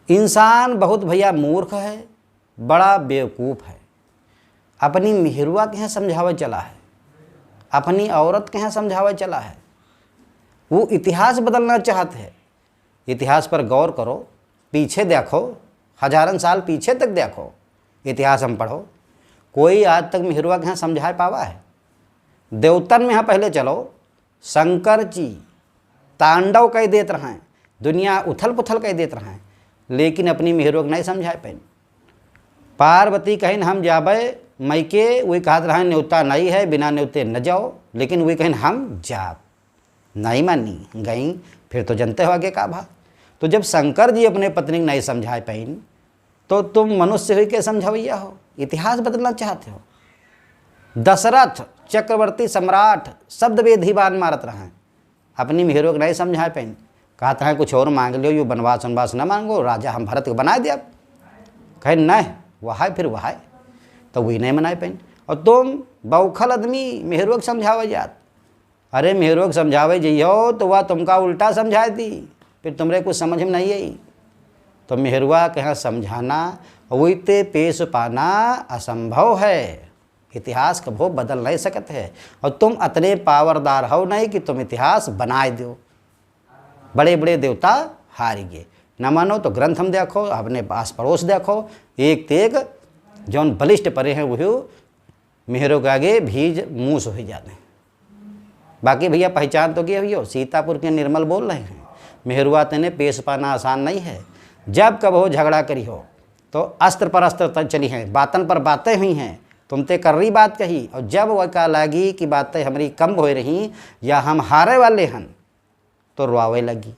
इंसान बहुत भैया मूर्ख है, बड़ा बेवकूफ़ है। अपनी मेहरुआ के यहाँ समझावे चला है, अपनी औरत के यहाँ समझावे चला है। वो इतिहास बदलना चाहते हैं। इतिहास पर गौर करो, पीछे देखो, हजारन साल पीछे तक देखो, इतिहास हम पढ़ो। कोई आज तक मेहरुआ के यहाँ समझा पावा है? देवतन में यहाँ पहले चलो, शंकर जी तांडव कह देते रहें, दुनिया उथल पुथल कह देते रहें, लेकिन अपनी मेहरुआ को नहीं समझाए पाए। पार्वती कहीं हम जाबे मैके, वही कहते रहे न्योता नहीं है, बिना न्योते न जाओ, लेकिन वही कहीं हम जाब नहीं मानी गई। फिर तो जनते हो आगे का भा। तो जब शंकर जी अपने पत्नी को नहीं समझा पाइन, तो तुम मनुष्य हुई के समझावैया हो, इतिहास बदलना चाहते हो। दशरथ चक्रवर्ती सम्राट शब्द वेधीवान मारत रहे, अपनी मेहरुआ को नहीं समझा पाइन। कहते हैं कुछ और मांग लो, यो बनवास वनवास न मांगो, राजा हम भरत को बना दिया। कहे नहीं वह फिर वह, तो वही नहीं मनाए पाइन। और तुम बौखल आदमी मेहरुआ को समझावे जात। अरे मेहरुआ को समझावे जइयो तो वह तुमका उल्टा समझा दी, फिर तुमरे कुछ समझ में नहीं आई। तो मेहरुआ के यहाँ समझाना वहीते पेश पाना असंभव है। इतिहास कभो बदल नहीं सकते है, और तुम अतने पावरदार हो नहीं कि तुम इतिहास बनाए दो। बड़े बड़े देवता हार गए। न मानो तो ग्रंथ हम देखो, अपने पास पड़ोस देखो, एक तेग जौन बलिष्ठ परे हैं वही मेहरुआ के आगे भीज मूस हो जाते हैं। बाकी भैया पहचान तो गए भैया, सीतापुर के निर्मल बोल रहे हैं। मेहरुआ तेने पेश पाना आसान नहीं है। जब कब हो झगड़ा करी हो तो अस्त्र पर अस्त्र तक चली हैं, बातन पर बातें हुई हैं, तुम ते कर रही बात कही, और जब वह का लगी कि बातें हमारी कम हो रही या हम हारे वाले हैं, तो रुआवे लगी।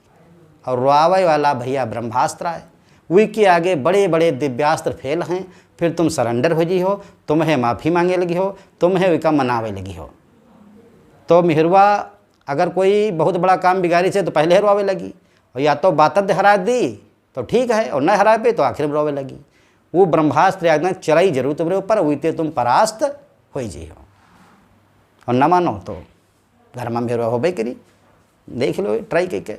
और रुआवे वाला भैया ब्रह्मास्त्र है, वही के आगे बड़े बड़े दिव्यास्त्र फेल हैं। फिर तुम सरेंडर हो जी हो, तुम्हें माफ़ी मांगे लगी हो, तुम्हें वही का मनावे लगी हो। तो मेहरुआ अगर कोई बहुत बड़ा काम बिगाड़ी से तो पहले रोवे लगी, और या तो बातत हरा दी तो ठीक है, और न हरा पे तो आखिर में रोवे लगी। वो ब्रह्मास्त्र एकदम चलाई जरूर तुम्हारे ऊपर, वही तुम परास्त हो जी हो। और न मानो तो घर में मेहरुआ हो भाई करी, देख लो ट्राई करके।